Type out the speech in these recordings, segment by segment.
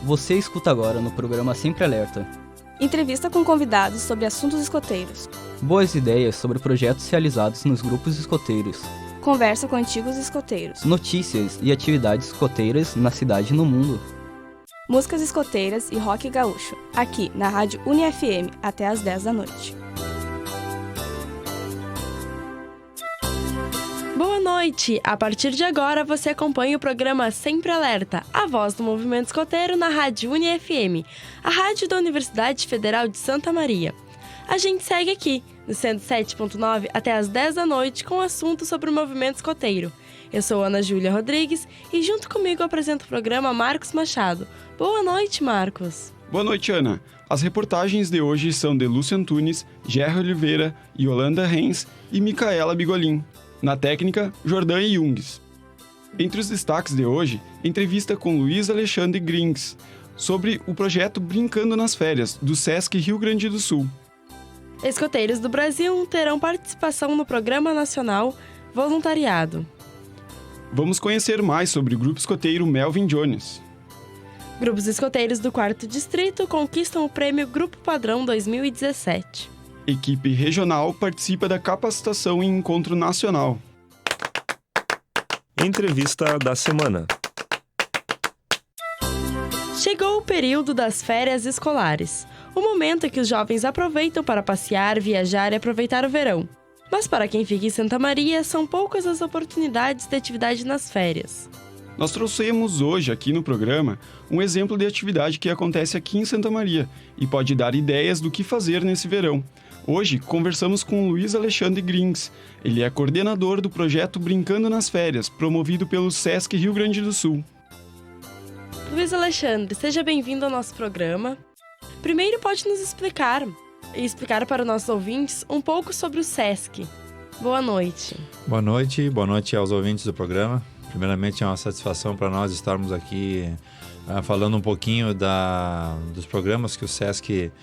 Você escuta agora no programa Sempre Alerta. Entrevista com convidados sobre assuntos escoteiros. Boas ideias sobre projetos realizados nos grupos escoteiros. Conversa com antigos escoteiros. Notícias e atividades escoteiras na cidade e no mundo. Músicas escoteiras e rock gaúcho. Aqui na Rádio UniFM até às 10 da noite. Boa noite! A partir de agora você acompanha o programa Sempre Alerta, a voz do movimento escoteiro na Rádio UniFM, a rádio da Universidade Federal de Santa Maria. A gente segue aqui, no 107.9 até às 10 da noite com assuntos sobre o movimento escoteiro. Eu sou Ana Júlia Rodrigues e junto comigo apresento o programa Marcos Machado. Boa noite, Marcos! Boa noite, Ana! As reportagens de hoje são de Lúcia Antunes, Gerry Oliveira, Yolanda Renz e Micaela Bigolin. Na técnica, Jordan Jungs. Entre os destaques de hoje, entrevista com Luiz Alexandre Grings, sobre o projeto Brincando nas Férias, do Sesc Rio Grande do Sul. Escoteiros do Brasil terão participação no Programa Nacional Voluntariado. Vamos conhecer mais sobre o grupo escoteiro Melvin Jones. Grupos escoteiros do 4º Distrito conquistam o Prêmio Grupo Padrão 2017. Equipe regional participa da capacitação em encontro nacional. Entrevista da semana. Chegou o período das férias escolares, o momento em que os jovens aproveitam para passear, viajar e aproveitar o verão. Mas para quem fica em Santa Maria, são poucas as oportunidades de atividade nas férias. Nós trouxemos hoje aqui no programa um exemplo de atividade que acontece aqui em Santa Maria e pode dar ideias do que fazer nesse verão. Hoje, conversamos com Luiz Alexandre Grings. Ele é coordenador do projeto Brincando nas Férias, promovido pelo Sesc Rio Grande do Sul. Luiz Alexandre, seja bem-vindo ao nosso programa. Primeiro, pode nos explicar para os nossos ouvintes um pouco sobre o Sesc. Boa noite. Boa noite aos ouvintes do programa. Primeiramente, é uma satisfação para nós estarmos aqui falando um pouquinho dos programas que o Sesc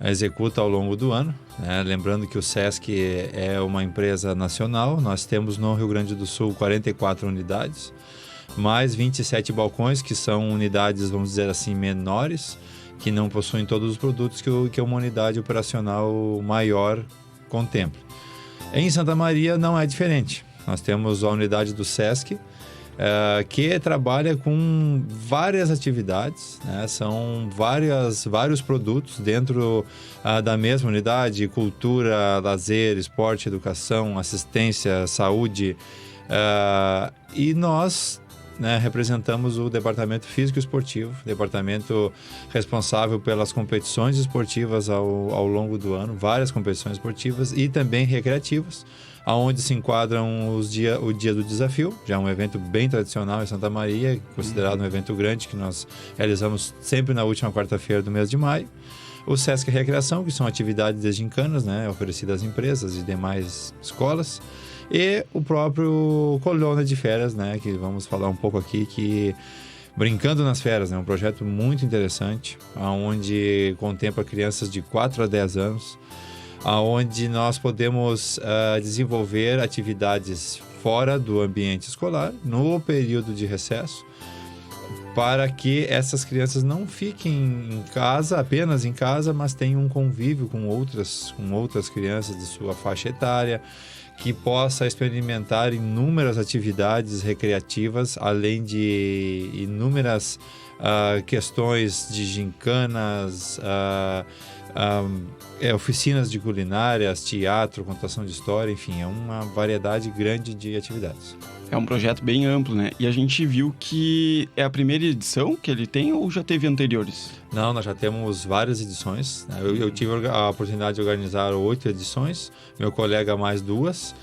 executa ao longo do ano, né? Lembrando que o Sesc é uma empresa nacional, nós temos no Rio Grande do Sul 44 unidades, mais 27 balcões, que são unidades, vamos dizer assim, menores, que não possuem todos os produtos que uma unidade operacional maior contempla. Em Santa Maria não é diferente, nós temos a unidade do Sesc, que trabalha com várias atividades, né? São vários produtos dentro da mesma unidade: cultura, lazer, esporte, educação, assistência, saúde, e nós, né, representamos o departamento físico esportivo, departamento responsável pelas competições esportivas ao longo do ano, várias competições esportivas e também recreativas, aonde se enquadram o Dia do Desafio, já um evento bem tradicional em Santa Maria, considerado um evento grande que nós realizamos sempre na última quarta-feira do mês de maio. O Sesc Recreação, que são atividades de gincanas, né, oferecidas às empresas e demais escolas. E o próprio Colônia de Férias, né, que vamos falar um pouco aqui, que Brincando nas Férias, né, um projeto muito interessante, onde contempla crianças de 4 a 10 anos, onde nós podemos desenvolver atividades fora do ambiente escolar, no período de recesso, para que essas crianças não fiquem apenas em casa, mas tenham um convívio com outras crianças de sua faixa etária, que possa experimentar inúmeras atividades recreativas, além de inúmeras questões de gincanas, oficinas de culinárias, teatro, contação de história, enfim, é uma variedade grande de atividades. É um projeto bem amplo, né? E a gente viu que é a primeira edição que ele tem ou já teve anteriores? Não, nós já temos várias edições. Eu tive a oportunidade de organizar 8 edições, meu colega mais 2.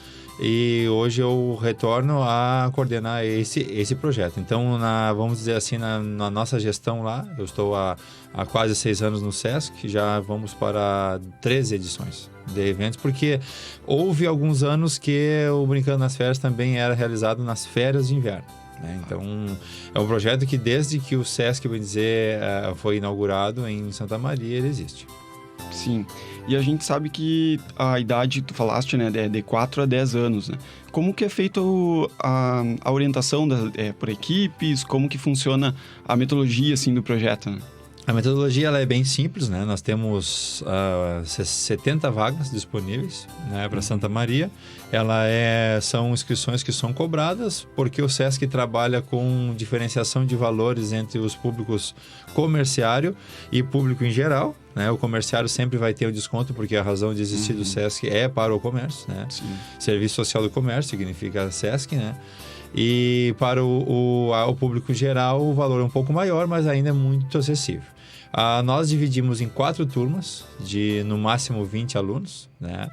E hoje eu retorno a coordenar esse projeto. Então, vamos dizer assim, na nossa gestão lá, eu estou há quase 6 anos no Sesc, já vamos para 13 edições de eventos, porque houve alguns anos que o Brincando nas Férias também era realizado nas férias de inverno, né? Então, é um projeto que desde que o Sesc, bem dizer, foi inaugurado em Santa Maria, ele existe. Sim. E a gente sabe que a idade, tu falaste, né, é de 4 a 10 anos, né? Como que é feita a orientação por equipes? Como que funciona a metodologia, assim, do projeto, né? A metodologia ela é bem simples, né? Nós temos 70 vagas disponíveis, né, para Santa Maria. São inscrições que são cobradas porque o SESC trabalha com diferenciação de valores entre os públicos comerciário e público em geral, né? O comerciário sempre vai ter o desconto porque a razão de existir do SESC é para o comércio, né? Sim. Serviço Social do Comércio significa SESC, né? E para o público geral o valor é um pouco maior, mas ainda é muito acessível. Nós dividimos em 4 turmas de no máximo 20 alunos, né?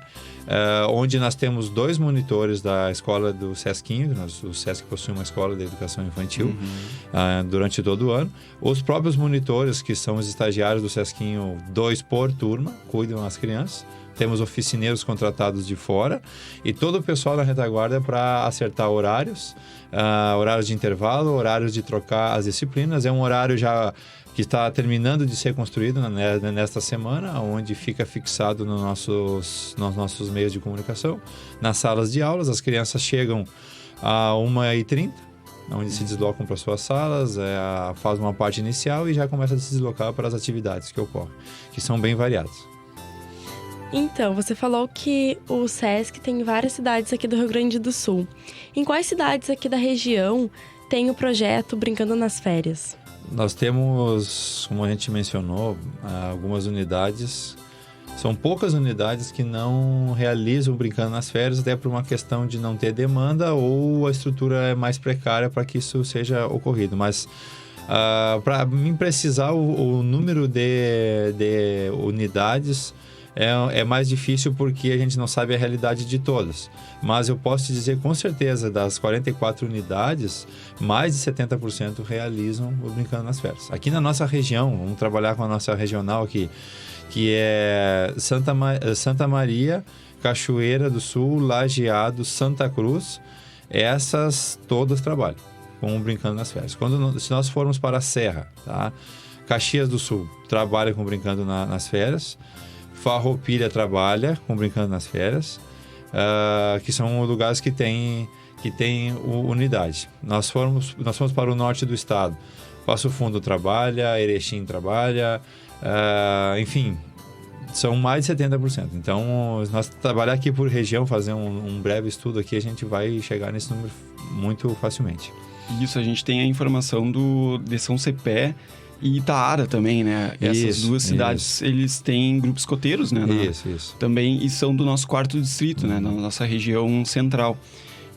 Onde nós temos 2 monitores da escola do Sesquinho. O Sesc possui uma escola de educação infantil durante todo o ano. Os próprios monitores, que são os estagiários do Sesquinho, 2 por turma, cuidam das crianças. Temos oficineiros contratados de fora e todo o pessoal na retaguarda para acertar horários, horários de intervalo, horários de trocar as disciplinas. É um horário já que está terminando de ser construído nesta semana, onde fica fixado nos nossos meios de comunicação. Nas salas de aulas, as crianças chegam a 1h30, onde se deslocam para suas salas, faz uma parte inicial e já começa a se deslocar para as atividades que ocorrem, que são bem variadas. Então, você falou que o SESC tem várias cidades aqui do Rio Grande do Sul. Em quais cidades aqui da região tem o projeto Brincando nas Férias? Nós temos, como a gente mencionou, algumas unidades. São poucas unidades que não realizam Brincando nas Férias, até por uma questão de não ter demanda ou a estrutura é mais precária para que isso seja ocorrido. Mas para mim precisar o número de unidades é mais difícil porque a gente não sabe a realidade de todas. Mas eu posso te dizer com certeza, das 44 unidades, mais de 70% realizam o Brincando nas Férias. Aqui na nossa região, vamos trabalhar com a nossa regional aqui, que é Santa Maria, Cachoeira do Sul, Lajeado, Santa Cruz. Essas todas trabalham com o Brincando nas Férias. Se nós formos para a Serra, tá? Caxias do Sul trabalha com Brincando nas Férias. Farroupilha trabalha com Brincando nas Férias, que são lugares que tem unidade. Nós fomos para o norte do estado. Passo Fundo trabalha, Erechim trabalha, enfim, são mais de 70%. Então, se nós trabalhar aqui por região, fazer um breve estudo aqui, a gente vai chegar nesse número muito facilmente. Isso, a gente tem a informação de São Cepé e Itaara também, né? Essas duas cidades, eles têm grupos escoteiros, né? Isso. Também, e são do nosso 4º distrito, né? Na nossa região central.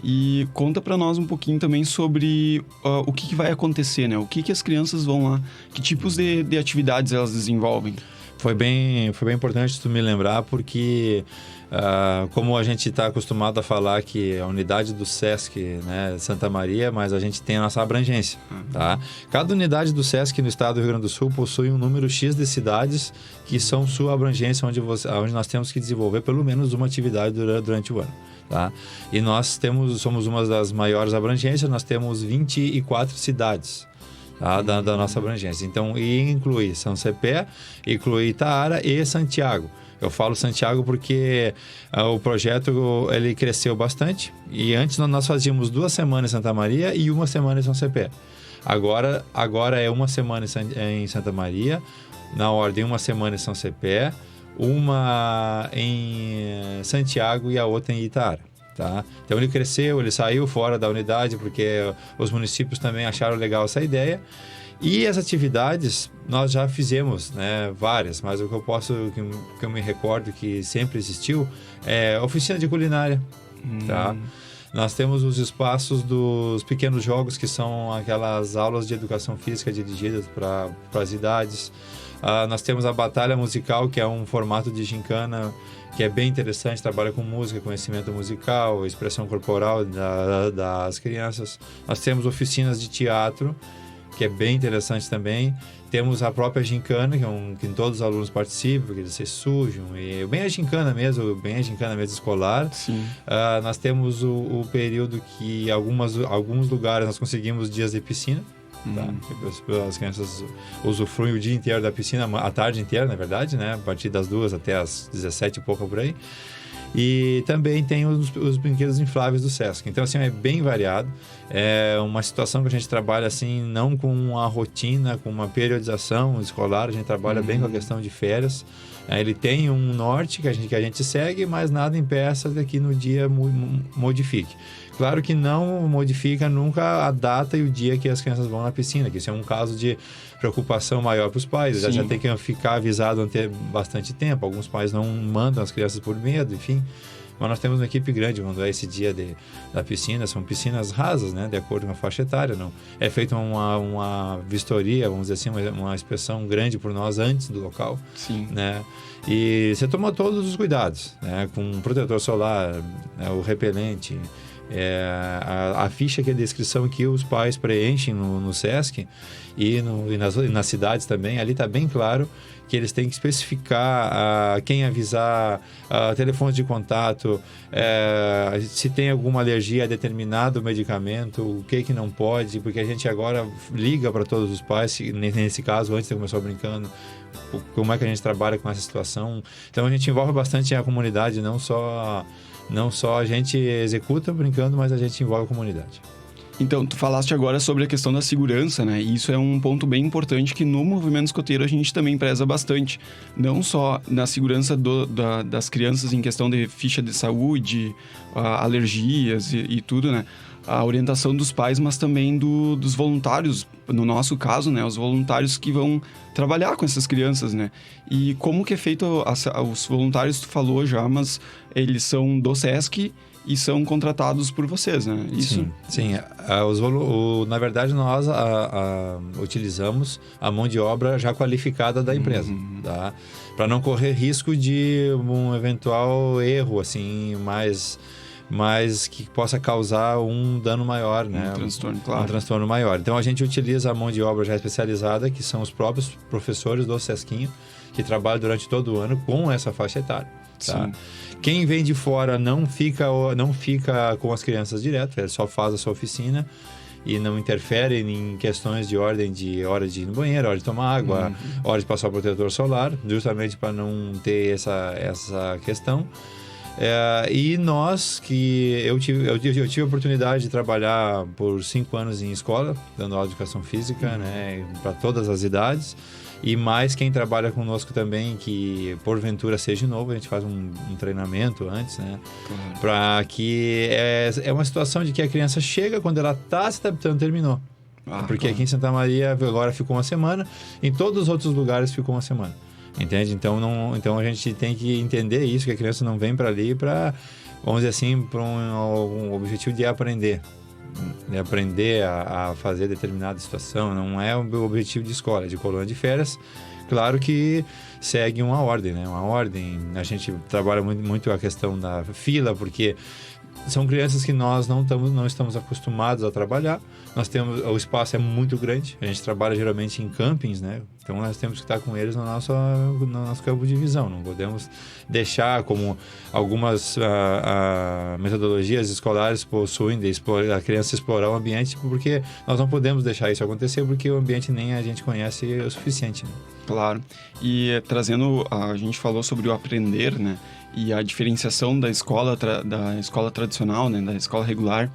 E conta para nós um pouquinho também sobre o que vai acontecer, né? O que as crianças vão lá, que tipos de atividades elas desenvolvem. Foi bem importante tu me lembrar, porque como a gente está acostumado a falar que a unidade do SESC, né, Santa Maria, mas a gente tem a nossa abrangência, tá? Cada unidade do SESC no estado do Rio Grande do Sul possui um número X de cidades que são sua abrangência, onde nós temos que desenvolver pelo menos uma atividade durante o ano, tá? E nós somos uma das maiores abrangências, nós temos 24 cidades, tá? Da nossa abrangência. Então, inclui São Cepé, inclui Itaara e Santiago. Eu falo Santiago porque o projeto ele cresceu bastante e antes nós fazíamos 2 semanas em Santa Maria e 1 semana em São Cepé. Agora é 1 semana em Santa Maria, na ordem 1 semana em São Cepé, 1 em Santiago e a outra em Itaara. Tá? Então ele cresceu, ele saiu fora da unidade porque os municípios também acharam legal essa ideia. E as atividades nós já fizemos, né, várias, mas o que eu me recordo que sempre existiu é oficina de culinária, tá? Nós temos os espaços dos pequenos jogos, que são aquelas aulas de educação física dirigidas para as idades. Nós temos a batalha musical, que é um formato de gincana que é bem interessante, trabalha com música, conhecimento musical, expressão corporal das crianças. Nós temos oficinas de teatro, que é bem interessante também. Temos a própria gincana, que todos os alunos participam, que eles se sujam, e bem a gincana mesmo escolar. Sim. Nós temos o período que alguns lugares nós conseguimos dias de piscina, Tá? As crianças usufruem o dia inteiro da piscina, a tarde inteira, na verdade, né? A partir das 2 até as 17 e pouco por aí. E também tem os brinquedos infláveis do Sesc. Então, assim, é bem variado. É uma situação que a gente trabalha, assim, não com uma rotina, com uma periodização escolar. A gente trabalha bem com a questão de férias. Ele tem um norte que a gente segue, mas nada impeça de que no dia modifique. Claro que não modifica nunca a data e o dia que as crianças vão na piscina, que isso é um caso de preocupação maior para os pais. Já tem que ficar avisado ante bastante tempo. Alguns pais não mandam as crianças por medo, enfim. Mas nós temos uma equipe grande quando é esse dia da piscina. São piscinas rasas, né? De acordo com a faixa etária. Não. É feita uma vistoria, vamos dizer assim, uma inspeção grande por nós antes do local. Sim. Né? E você toma todos os cuidados, né? Com protetor solar, né? O repelente, a ficha que é a descrição que os pais preenchem no Sesc e nas cidades também. Ali está bem claro que eles têm que especificar quem avisar, telefones de contato, se tem alguma alergia a determinado medicamento, o que não pode, porque a gente agora liga para todos os pais, nesse caso, antes de começar brincando, como é que a gente trabalha com essa situação. Então a gente envolve bastante a comunidade, não só a gente executa brincando, mas a gente envolve a comunidade. Então, tu falaste agora sobre a questão da segurança, né? E isso é um ponto bem importante que no movimento escoteiro a gente também preza bastante. Não só na segurança das crianças em questão de ficha de saúde, alergias e tudo, né? A orientação dos pais, mas também dos voluntários, no nosso caso, né? Os voluntários que vão trabalhar com essas crianças, né? E como que é feito, os voluntários tu falou já, mas eles são do Sesc e são contratados por vocês, né? Isso? Sim. Na verdade, nós utilizamos a mão de obra já qualificada da empresa, tá? Para não correr risco de um eventual erro, assim, mas que possa causar um dano maior, né? Um transtorno, claro. Um transtorno maior. Então, a gente utiliza a mão de obra já especializada, que são os próprios professores do Sesquinho, que trabalham durante todo o ano com essa faixa etária. Tá? Sim. Quem vem de fora não fica com as crianças direto, ele só faz a sua oficina e não interfere em questões de ordem de hora de ir no banheiro, hora de tomar água, hora de passar o protetor solar, justamente para não ter essa questão. E nós, eu tive a oportunidade de trabalhar por 5 anos em escola, dando aula de educação física, né, para todas as idades. E mais quem trabalha conosco também, que porventura seja novo, a gente faz um treinamento antes, né? Claro. Para que é uma situação de que a criança chega, quando ela está se adaptando, terminou. Porque claro. Aqui em Santa Maria agora ficou uma semana, em todos os outros lugares ficou uma semana. Entende? Então a gente tem que entender isso, que a criança não vem para ali para, vamos dizer assim, para um objetivo de aprender. De aprender a fazer determinada situação, não é o objetivo de escola, de colônia de férias. Claro que segue uma ordem, né? Uma ordem. A gente trabalha muito a questão da fila, porque são crianças que nós não estamos acostumados a trabalhar. O espaço é muito grande. A gente trabalha geralmente em campings, né? Então nós temos que estar com eles no nosso campo de visão. Não podemos deixar, como algumas metodologias escolares possuem, a criança explorar o ambiente, porque nós não podemos deixar isso acontecer, porque o ambiente nem a gente conhece o suficiente, né? Claro. E trazendo, a gente falou sobre o aprender, né? E a diferenciação da escola tradicional, né? Da escola regular.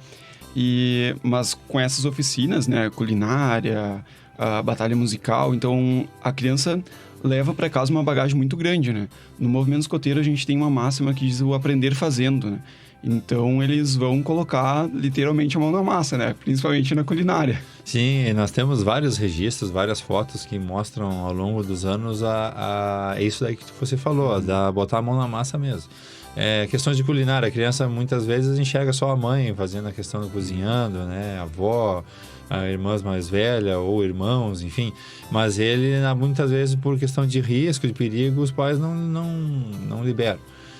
Mas com essas oficinas, né? Culinária, a batalha musical, então a criança leva para casa uma bagagem muito grande, né? No movimento escoteiro a gente tem uma máxima que diz o aprender fazendo, né? Então eles vão colocar literalmente a mão na massa, né? Principalmente na culinária. Sim, nós temos vários registros, várias fotos que mostram ao longo dos anos isso daí que você falou, botar a mão na massa mesmo. Questões de culinária, a criança muitas vezes enxerga só a mãe fazendo a questão do cozinhando, né? A avó, a irmãs mais velha ou irmãos, enfim. Mas ele, muitas vezes, por questão de risco, de perigo, os pais não liberam.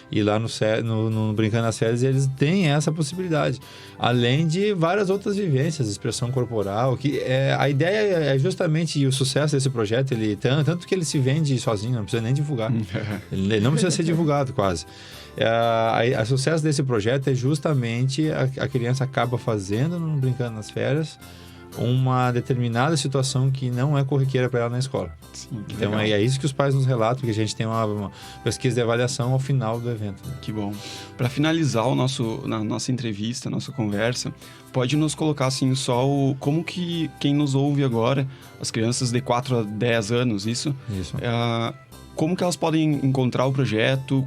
E lá no Brincando nas Férias, eles têm essa possibilidade. Além de várias outras vivências, expressão corporal, que a ideia é justamente, e o sucesso desse projeto, tanto que ele se vende sozinho, não precisa nem divulgar. Ele não precisa ser divulgado, quase. O sucesso desse projeto é justamente a criança acaba fazendo no Brincando nas Férias uma determinada situação que não é corriqueira para ela na escola. Sim, Então legal. é isso que os pais nos relatam, que a gente tem uma pesquisa de avaliação ao final do evento. Que bom. Para finalizar na nossa entrevista, nossa conversa, pode nos colocar assim como que quem nos ouve agora, as crianças de 4 a 10 anos, isso? Isso. Como que elas podem encontrar o projeto,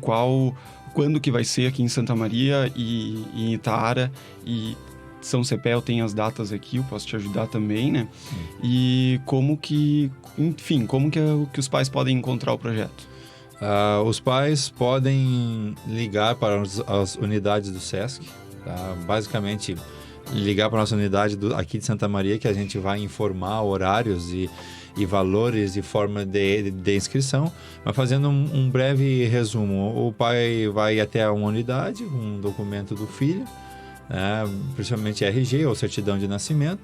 quando que vai ser aqui em Santa Maria e em Itaara, e São Cepé, tem as datas aqui, eu posso te ajudar também, né? Sim. E como que os pais podem encontrar o projeto? Os pais podem ligar para as unidades do SESC, tá? Basicamente ligar para a nossa unidade aqui de Santa Maria, que a gente vai informar horários e valores e forma de inscrição, mas fazendo um breve resumo. O pai vai até uma unidade, um documento do filho, principalmente RG ou certidão de nascimento,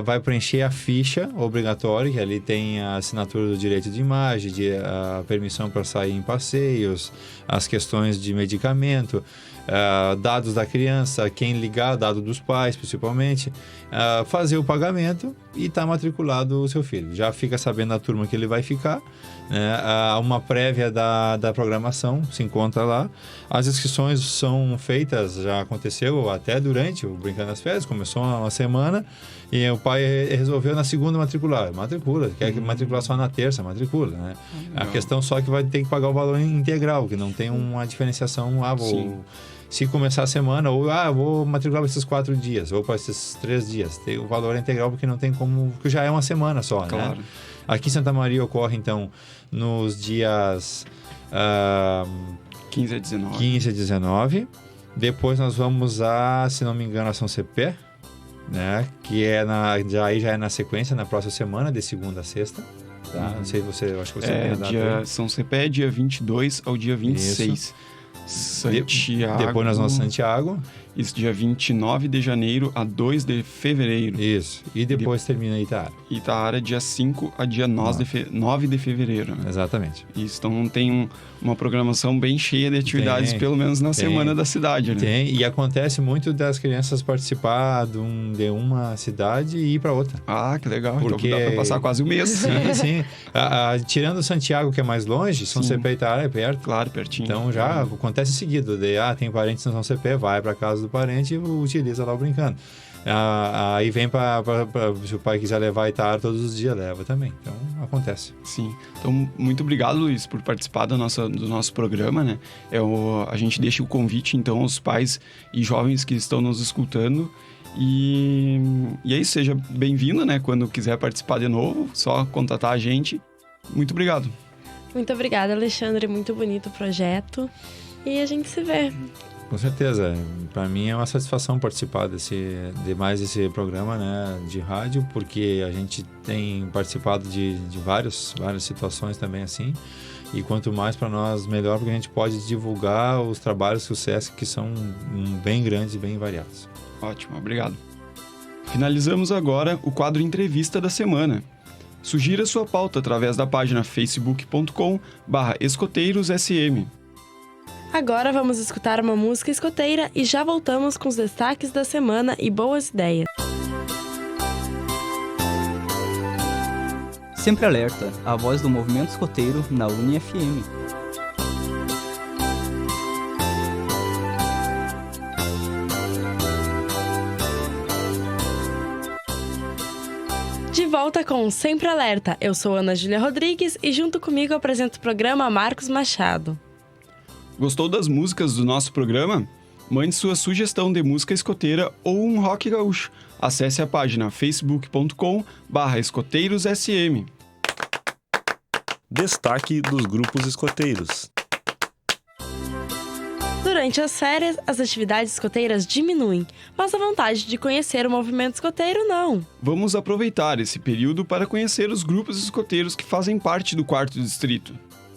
vai preencher a ficha obrigatória, que ali tem a assinatura do direito de imagem, a permissão para sair em passeios, as questões de medicamento, dados da criança, quem ligar, dado dos pais principalmente, fazer o pagamento e está matriculado o seu filho. Já fica sabendo a turma que ele vai ficar, né? Uma prévia da programação se encontra lá. As inscrições são feitas, já aconteceu até durante o Brincando nas Férias, começou uma semana e o pai resolveu na segunda matricula, quer matricular só na terça, matricula, né? A questão só é que vai ter que pagar o valor integral, que não tem uma diferenciação, se começar a semana, ou vou matricular para esses 4 dias, ou para esses 3 dias. Tem o valor integral porque não tem como, porque já é uma semana só, Claro. né? Aqui em Santa Maria ocorre, então, nos dias 15 a 19. 15 a 19. Depois nós vamos se não me engano, a São Cepé, né? Que já é na sequência, na próxima semana, de segunda a sexta. Tá? Não sei se eu acho que você tem a data aí. São Cepé, dia 22 ao dia 26. Isso. Santiago. Depois nós vamos a Santiago. Isso, dia 29 de janeiro a 2 de fevereiro. Isso. E depois termina Itaara. Itaara, dia 5 a dia 9 de fevereiro. Né? Exatamente. Isso, então tem uma programação bem cheia de atividades, pelo menos na semana da cidade, né? Tem, e acontece muito das crianças participar de uma cidade e ir para outra. Ah, que legal. Porque... Então dá para passar quase um mês. Sim. Tirando Santiago, que é mais longe, São Cepé e Itaara é perto. Claro, pertinho. Então já acontece seguido. Tem parentes em São Cepé, vai para casa do parente e utiliza lá o Brincando. Aí vem se o pai quiser levar a Itaara todos os dias, leva também. Então, acontece. Sim. Então, muito obrigado, Luiz, por participar do nosso programa, né? A gente deixa o convite, então, aos pais e jovens que estão nos escutando. E é isso, seja bem-vindo, né? Quando quiser participar de novo, só contatar a gente. Muito obrigado. Muito obrigada, Alexandre. Muito bonito o projeto. E a gente se vê. Com certeza. Para mim é uma satisfação participar de mais esse programa, né, de rádio, porque a gente tem participado de várias situações também assim. E quanto mais para nós, melhor, porque a gente pode divulgar os trabalhos do SESC, que são bem grandes e bem variados. Ótimo, obrigado. Finalizamos agora o quadro Entrevista da Semana. Sugira sua pauta através da página facebook.com/escoteirosSM. Agora vamos escutar uma música escoteira e já voltamos com os destaques da semana e boas ideias. Sempre Alerta, a voz do movimento escoteiro na UniFM. De volta com Sempre Alerta, eu sou Ana Júlia Rodrigues e junto comigo apresento o programa Marcos Machado. Gostou das músicas do nosso programa? Mande sua sugestão de música escoteira ou um rock gaúcho. Acesse a página facebook.com/escoteirosSM. Destaque dos grupos escoteiros. Durante as férias, as atividades escoteiras diminuem, mas a vontade de conhecer o movimento escoteiro não. Vamos aproveitar esse período para conhecer os grupos escoteiros que fazem parte do 4º Distrito.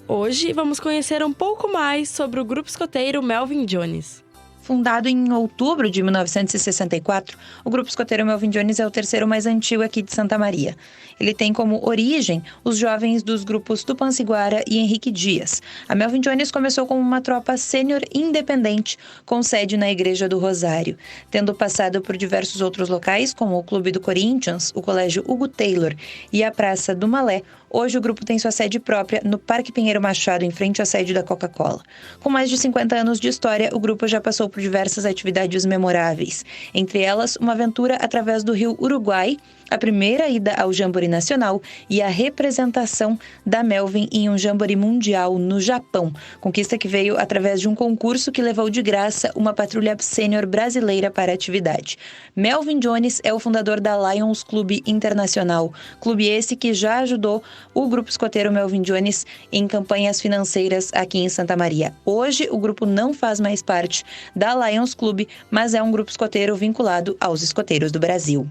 Hoje vamos conhecer um pouco mais sobre o grupo escoteiro Melvin Jones. Fundado em outubro de 1964, o Grupo Escoteiro Melvin Jones é o terceiro mais antigo aqui de Santa Maria. Ele tem como origem os jovens dos grupos Tupanciguara e Henrique Dias. A Melvin Jones começou como uma tropa sênior independente, com sede na Igreja do Rosário, tendo passado por diversos outros locais, como o Clube do Corinthians, o Colégio Hugo Taylor e a Praça do Malé. Hoje o grupo tem sua sede própria no Parque Pinheiro Machado, em frente à sede da Coca-Cola. Com mais de 50 anos de história, o grupo já passou por diversas atividades memoráveis. Entre elas, uma aventura através do rio Uruguai, a primeira ida ao Jamboree Nacional e a representação da Melvin em um Jamboree Mundial no Japão, conquista que veio através de um concurso que levou de graça uma patrulha sênior brasileira para a atividade. Melvin Jones é o fundador da Lions Clube Internacional, clube esse que já ajudou o Grupo Escoteiro Melvin Jones em campanhas financeiras aqui em Santa Maria. Hoje, o grupo não faz mais parte da Lions Clube, mas é um grupo escoteiro vinculado aos escoteiros do Brasil.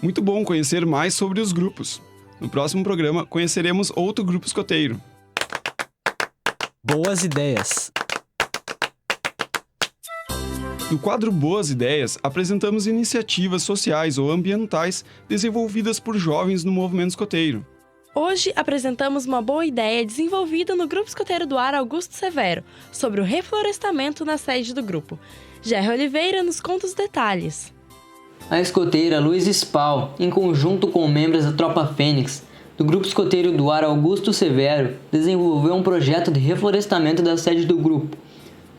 Muito bom conhecer mais sobre os grupos. No próximo programa, conheceremos outro grupo escoteiro. Boas ideias. No quadro Boas Ideias, apresentamos iniciativas sociais ou ambientais desenvolvidas por jovens no movimento escoteiro. Hoje apresentamos uma boa ideia desenvolvida no Grupo Escoteiro do Ar Augusto Severo, sobre o reflorestamento na sede do grupo. Jerry Oliveira nos conta os detalhes. A escoteira Luiz Spal, em conjunto com membros da Tropa Fênix, do Grupo Escoteiro do Ar Augusto Severo, desenvolveu um projeto de reflorestamento da sede do grupo.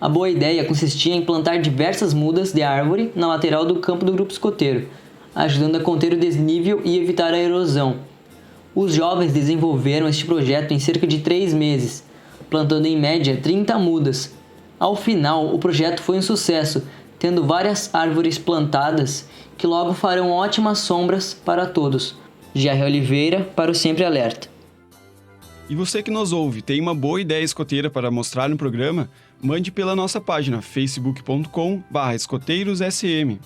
A boa ideia consistia em plantar diversas mudas de árvore na lateral do campo do grupo escoteiro, ajudando a conter o desnível e evitar a erosão. Os jovens desenvolveram este projeto em cerca de 3 meses, plantando em média 30 mudas. Ao final, o projeto foi um sucesso, tendo várias árvores plantadas que logo farão ótimas sombras para todos. Jerry Oliveira para o Sempre Alerta. E você que nos ouve, tem uma boa ideia escoteira para mostrar no programa? Mande pela nossa página facebook.com/escoteirosSM.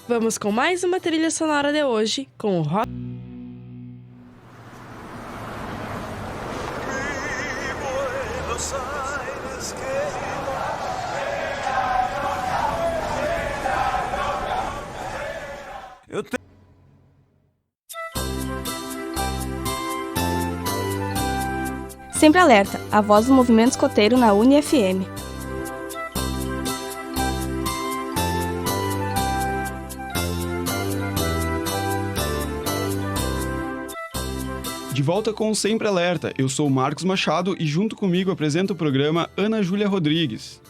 Vamos com mais uma trilha sonora de hoje, com o rock. Sempre Alerta, a voz do movimento escoteiro na UniFM. De volta com o Sempre Alerta, eu sou o Marcos Machado e junto comigo apresenta o programa Ana Júlia Rodrigues.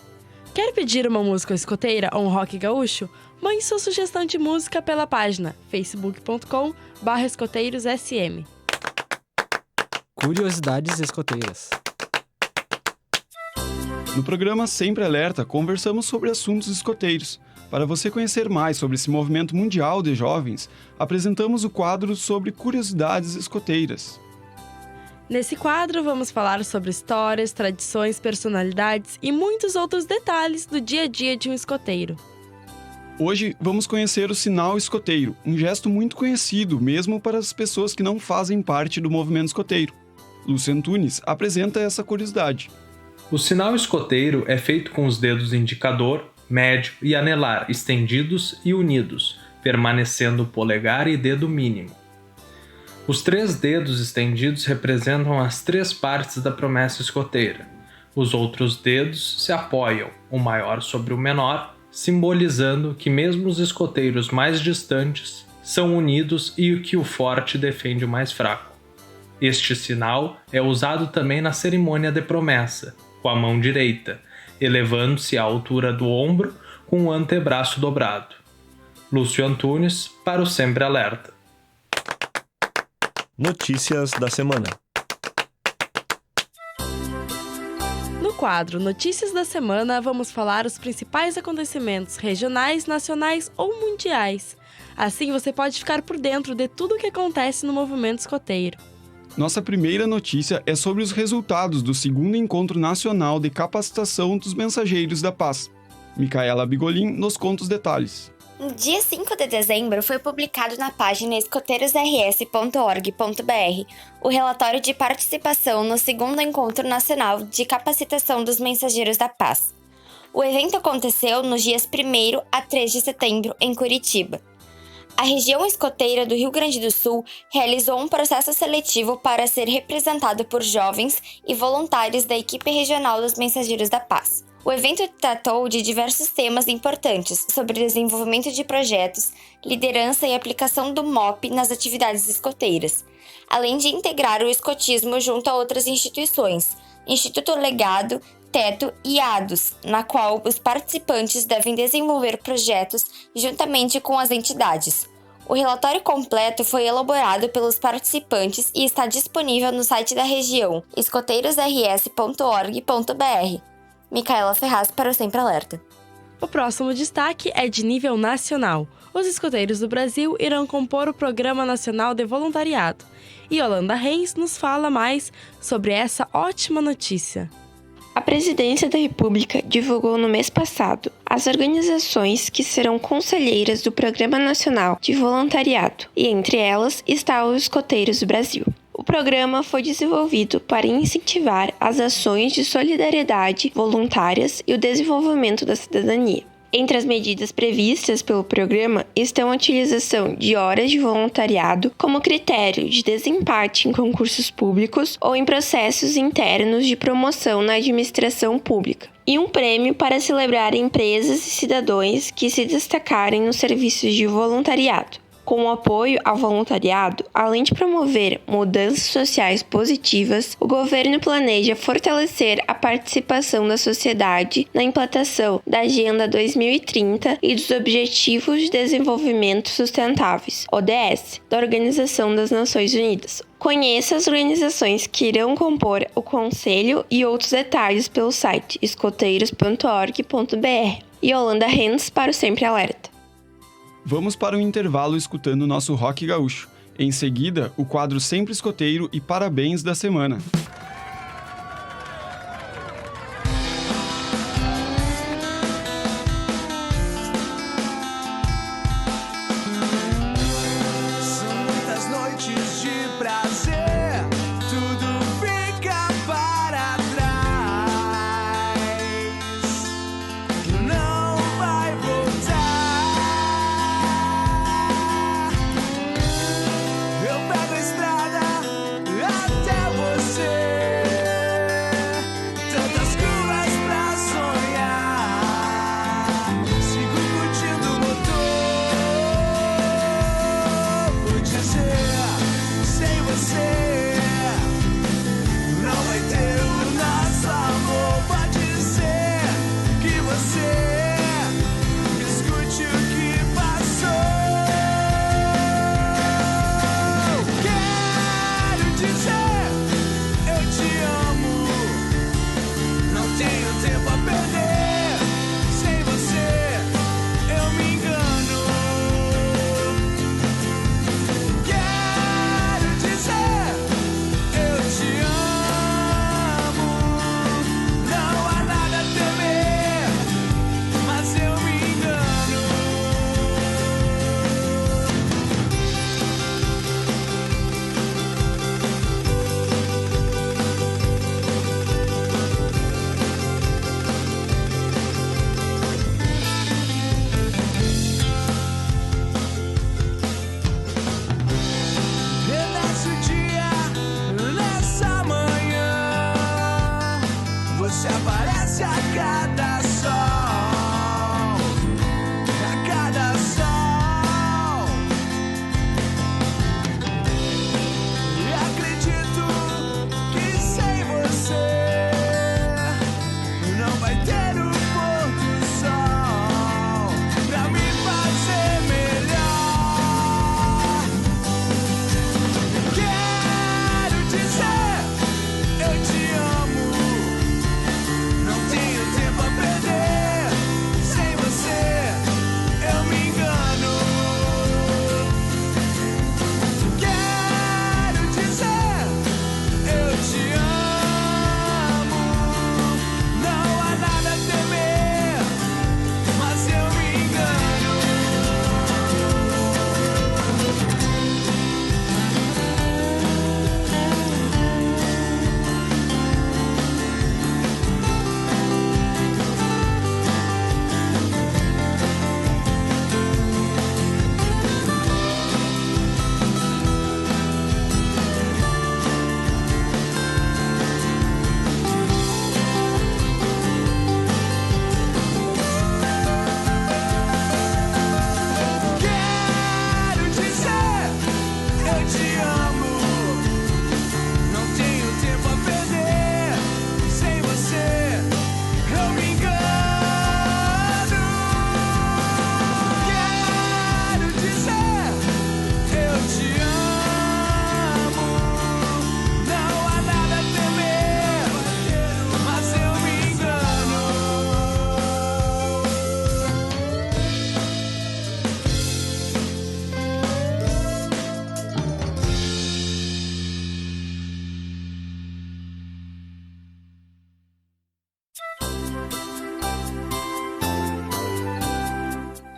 Quer pedir uma música escoteira ou um rock gaúcho? Mande sua sugestão de música pela página facebook.com/escoteirosSM. Curiosidades escoteiras. No programa Sempre Alerta, conversamos sobre assuntos escoteiros. Para você conhecer mais sobre esse movimento mundial de jovens, apresentamos o quadro sobre curiosidades escoteiras. Nesse quadro, vamos falar sobre histórias, tradições, personalidades e muitos outros detalhes do dia a dia de um escoteiro. Hoje vamos conhecer o sinal escoteiro, um gesto muito conhecido mesmo para as pessoas que não fazem parte do movimento escoteiro. Lúcia Antunes apresenta essa curiosidade. O sinal escoteiro é feito com os dedos indicador, médio e anelar estendidos e unidos, permanecendo o polegar e dedo mínimo. Os 3 dedos estendidos representam as 3 partes da promessa escoteira. Os outros dedos se apoiam, o maior sobre o menor, simbolizando que mesmo os escoteiros mais distantes são unidos e que o forte defende o mais fraco. Este sinal é usado também na cerimônia de promessa, com a mão direita, elevando-se à altura do ombro com o antebraço dobrado. Lúcio Antunes para o Sempre Alerta. Notícias da semana. No quadro Notícias da Semana, vamos falar os principais acontecimentos regionais, nacionais ou mundiais. Assim você pode ficar por dentro de tudo o que acontece no movimento escoteiro. Nossa primeira notícia é sobre os resultados do 2º Encontro Nacional de Capacitação dos Mensageiros da Paz. Micaela Bigolin nos conta os detalhes. No dia 5 de dezembro, foi publicado na página escoteirosrs.org.br o relatório de participação no 2º Encontro Nacional de Capacitação dos Mensageiros da Paz. O evento aconteceu nos dias 1º a 3 de setembro, em Curitiba. A região escoteira do Rio Grande do Sul realizou um processo seletivo para ser representado por jovens e voluntários da equipe regional dos Mensageiros da Paz. O evento tratou de diversos temas importantes sobre desenvolvimento de projetos, liderança e aplicação do MOP nas atividades escoteiras, além de integrar o escotismo junto a outras instituições, Instituto Legado, Teto e ADOS, na qual os participantes devem desenvolver projetos juntamente com as entidades. O relatório completo foi elaborado pelos participantes e está disponível no site da região, escoteirosrs.org.br. Micaela Ferraz para o Sempre Alerta. O próximo destaque é de nível nacional. Os escoteiros do Brasil irão compor o Programa Nacional de Voluntariado. E Yolanda Reis nos fala mais sobre essa ótima notícia. A Presidência da República divulgou no mês passado as organizações que serão conselheiras do Programa Nacional de Voluntariado, e entre elas está os Escoteiros do Brasil. O programa foi desenvolvido para incentivar as ações de solidariedade voluntárias e o desenvolvimento da cidadania. Entre as medidas previstas pelo programa estão a utilização de horas de voluntariado como critério de desempate em concursos públicos ou em processos internos de promoção na administração pública, e um prêmio para celebrar empresas e cidadãos que se destacarem nos serviços de voluntariado. Com o apoio ao voluntariado, além de promover mudanças sociais positivas, o governo planeja fortalecer a participação da sociedade na implantação da Agenda 2030 e dos Objetivos de Desenvolvimento Sustentáveis, ODS, da Organização das Nações Unidas. Conheça as organizações que irão compor o Conselho e outros detalhes pelo site escoteiros.org.br. Yolanda Reis para o Sempre Alerta. Vamos para um intervalo escutando nosso rock gaúcho. Em seguida, o quadro Sempre Escoteiro e Parabéns da Semana. São muitas noites de prazer, tudo fica para trás, não vai voltar. Eu pego a estrada até você, tantas curvas pra sonhar, sigo curtindo o motor. Vou dizer, sem você não vai ter o nosso amor. Pode ser que você escute o que passou. Quero dizer, eu te amo, não tenho tempo a perder. Sem você eu me engano. Quero dizer,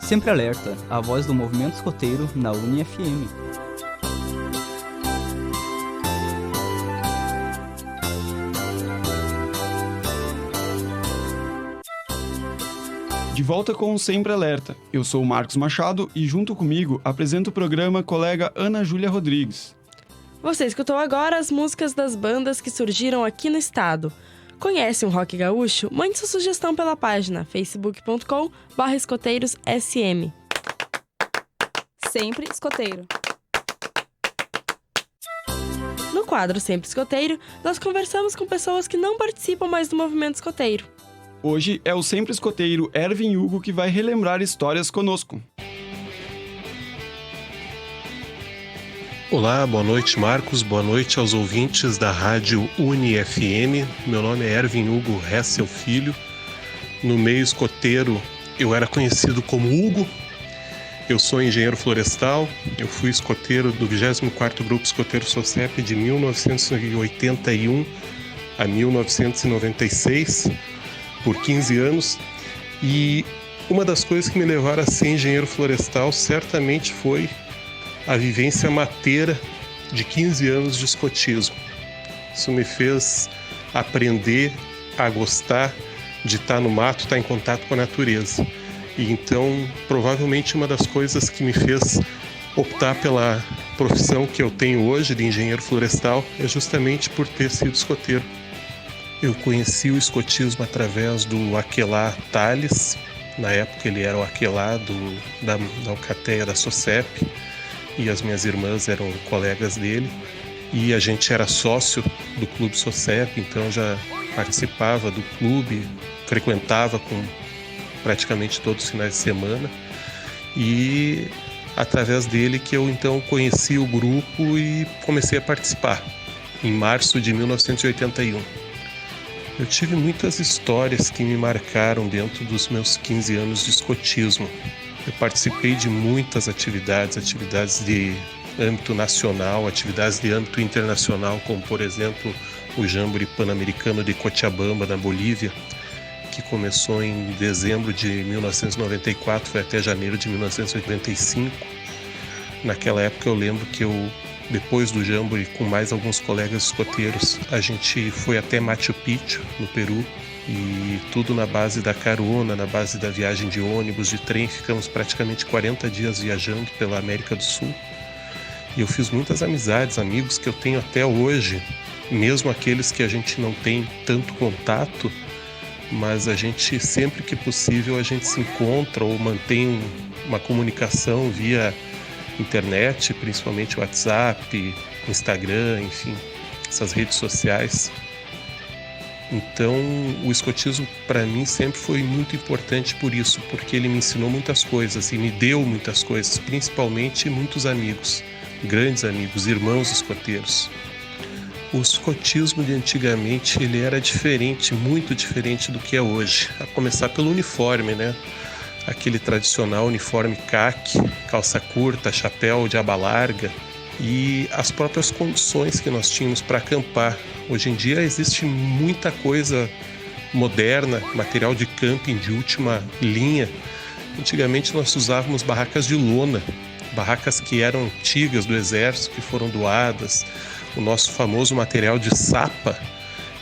Sempre Alerta, a voz do movimento escoteiro na UniFM. De volta com o Sempre Alerta. Eu sou o Marcos Machado e junto comigo apresento o programa colega Ana Júlia Rodrigues. Você escutou agora as músicas das bandas que surgiram aqui no estado. Conhece um rock gaúcho? Mande sua sugestão pela página facebook.com/escoteirosSM. Sempre escoteiro. No quadro Sempre Escoteiro, nós conversamos com pessoas que não participam mais do movimento escoteiro. Hoje é o sempre escoteiro Ervin Hugo que vai relembrar histórias conosco. Olá, boa noite Marcos, boa noite aos ouvintes da Rádio UniFM. Meu nome é Ervin Hugo Hessel Filho. No meio escoteiro eu era conhecido como Hugo. Eu sou engenheiro florestal, eu fui escoteiro do 24º Grupo Escoteiro SOCEP de 1981 a 1996, por 15 anos. E uma das coisas que me levaram a ser engenheiro florestal certamente foi a vivência mateira de 15 anos de escotismo. Isso me fez aprender a gostar de estar no mato, estar em contato com a natureza. E então, provavelmente uma das coisas que me fez optar pela profissão que eu tenho hoje de engenheiro florestal é justamente por ter sido escoteiro. Eu conheci o escotismo através do Aquelá Tales. Na época ele era o Aquelá da Alcateia da SOCEP, e as minhas irmãs eram colegas dele, e a gente era sócio do Clube SOCEP, então já participava do clube, frequentava com praticamente todos os finais de semana, e através dele que eu então conheci o grupo e comecei a participar, em março de 1981. Eu tive muitas histórias que me marcaram dentro dos meus 15 anos de escotismo. Eu participei de muitas atividades de âmbito nacional, atividades de âmbito internacional, como por exemplo o Jamboree Pan-Americano de Cochabamba, na Bolívia, que começou em dezembro de 1994, foi até janeiro de 1985. Naquela época eu lembro que depois do Jamboree, com mais alguns colegas escoteiros, a gente foi até Machu Picchu, no Peru, e tudo na base da carona, na base da viagem de ônibus, de trem. Ficamos praticamente 40 dias viajando pela América do Sul. E eu fiz muitas amizades, amigos que eu tenho até hoje, mesmo aqueles que a gente não tem tanto contato, mas a gente, sempre que possível, a gente se encontra ou mantém uma comunicação via internet, principalmente WhatsApp, Instagram, enfim, essas redes sociais. Então, o escotismo para mim sempre foi muito importante por isso, porque ele me ensinou muitas coisas e me deu muitas coisas, principalmente muitos amigos, grandes amigos, irmãos escoteiros. O escotismo de antigamente ele era diferente, muito diferente do que é hoje, a começar pelo uniforme, né? Aquele tradicional uniforme caque, calça curta, chapéu de aba larga, e as próprias condições que nós tínhamos para acampar. Hoje em dia existe muita coisa moderna, material de camping de última linha. Antigamente nós usávamos barracas de lona, barracas que eram antigas do exército, que foram doadas. O nosso famoso material de sapa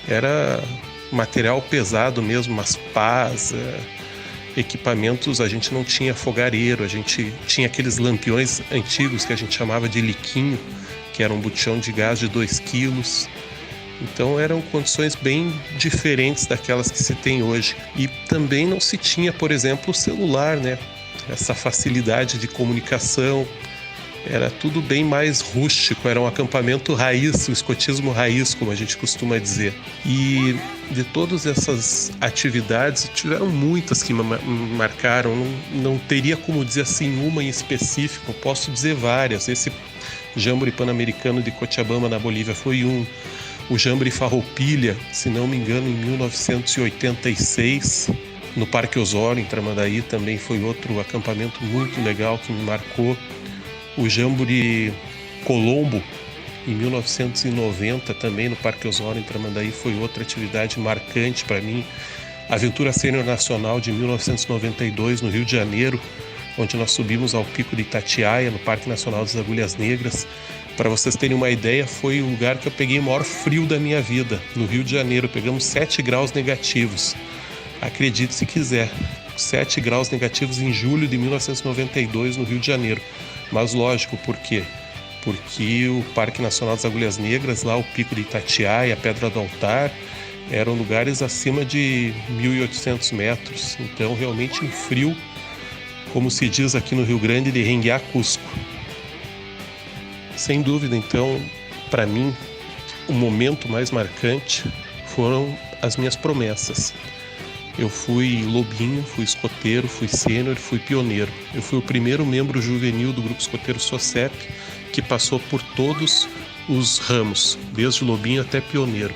era material pesado mesmo, umas pás, equipamentos. A gente não tinha fogareiro, a gente tinha aqueles lampiões antigos que a gente chamava de liquinho, que era um botijão de gás de 2 quilos. Então eram condições bem diferentes daquelas que se tem hoje. E também não se tinha, por exemplo, o celular, né? Essa facilidade de comunicação. Era tudo bem mais rústico, era um acampamento raiz, o escotismo raiz, como a gente costuma dizer. E de todas essas atividades, tiveram muitas que me marcaram, não teria como dizer assim uma em específico, posso dizer várias. Esse Jamboree Pan-Americano de Cochabamba, na Bolívia, foi um. O Jamboree Farroupilha, se não me engano, em 1986, no Parque Osório, em Tramandaí, também foi outro acampamento muito legal que me marcou. O Jamboree Colombo, em 1990, também no Parque Osório, em Tramandaí, foi outra atividade marcante para mim. A Aventura Sênior Nacional, de 1992, no Rio de Janeiro, onde nós subimos ao Pico de Itatiaia, no Parque Nacional das Agulhas Negras. Para vocês terem uma ideia, foi o lugar que eu peguei o maior frio da minha vida, no Rio de Janeiro. Pegamos 7 graus negativos. Acredite se quiser, 7 graus negativos em julho de 1992 no Rio de Janeiro. Mas lógico, por quê? Porque o Parque Nacional das Agulhas Negras, lá o Pico de Itatiaia, a Pedra do Altar, eram lugares acima de 1.800 metros. Então, realmente um frio, como se diz aqui no Rio Grande, de renguear Cusco. Sem dúvida, então, para mim, o momento mais marcante foram as minhas promessas. Eu fui lobinho, fui escoteiro, fui sênior, fui pioneiro. Eu fui o primeiro membro juvenil do Grupo Escoteiro SOCEP que passou por todos os ramos, desde lobinho até pioneiro.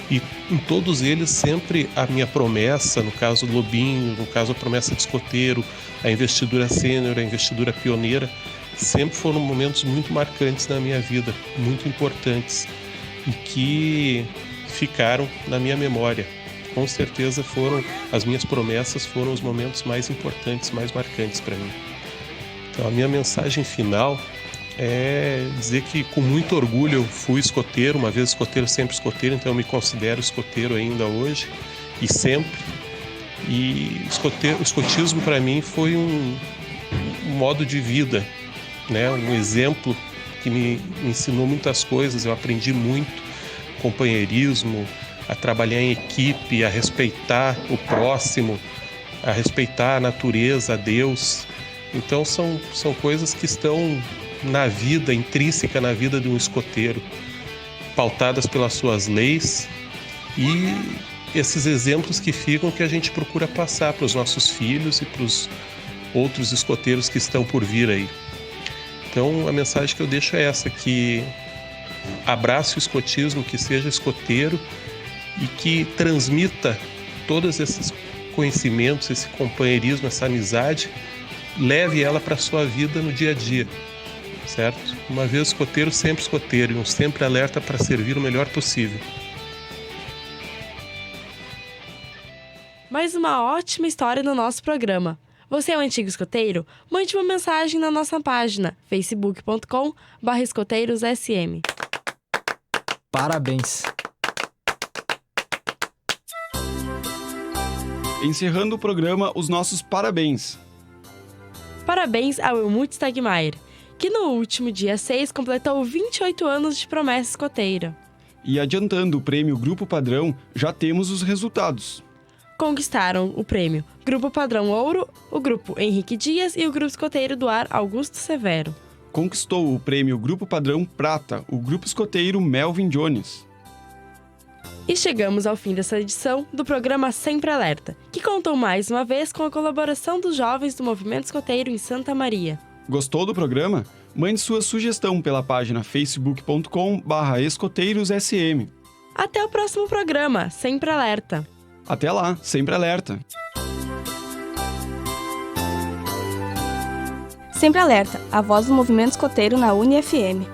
E em todos eles sempre a minha promessa, no caso do lobinho, no caso a promessa de escoteiro, a investidura sênior, a investidura pioneira, sempre foram momentos muito marcantes na minha vida, muito importantes e que ficaram na minha memória. Com certeza as minhas promessas foram os momentos mais importantes, mais marcantes para mim. Então a minha mensagem final é dizer que com muito orgulho eu fui escoteiro, uma vez escoteiro, sempre escoteiro, então eu me considero escoteiro ainda hoje e sempre. E o escotismo para mim foi um modo de vida, né? Um exemplo que me ensinou muitas coisas. Eu aprendi muito companheirismo, a trabalhar em equipe, a respeitar o próximo, a respeitar a natureza, a Deus. Então são coisas que estão na vida, intrínseca na vida de um escoteiro, pautadas pelas suas leis, e esses exemplos que ficam que a gente procura passar para os nossos filhos e para os outros escoteiros que estão por vir aí. Então a mensagem que eu deixo é essa, que abrace o escotismo, que seja escoteiro e que transmita todos esses conhecimentos, esse companheirismo, essa amizade, leve ela para a sua vida no dia a dia, certo? Uma vez escoteiro, sempre escoteiro, e um sempre alerta para servir o melhor possível. Mais uma ótima história no nosso programa. Você é um antigo escoteiro? Mande uma mensagem na nossa página facebook.com/escoteirosSM. Parabéns! Encerrando o programa, os nossos parabéns. Parabéns ao Helmut Stagmaier, que no último dia 6 completou 28 anos de promessa escoteira. E adiantando o prêmio Grupo Padrão, já temos os resultados. Conquistaram o prêmio Grupo Padrão Ouro, o Grupo Henrique Dias e o Grupo Escoteiro do Ar Augusto Severo. Conquistou o prêmio Grupo Padrão Prata, o Grupo Escoteiro Melvin Jones. E chegamos ao fim dessa edição do programa Sempre Alerta, que contou mais uma vez com a colaboração dos jovens do Movimento Escoteiro em Santa Maria. Gostou do programa? Mande sua sugestão pela página facebook.com/escoteirosSM. Até o próximo programa, Sempre Alerta. Até lá, Sempre Alerta. Sempre Alerta, a voz do movimento escoteiro na UniFM.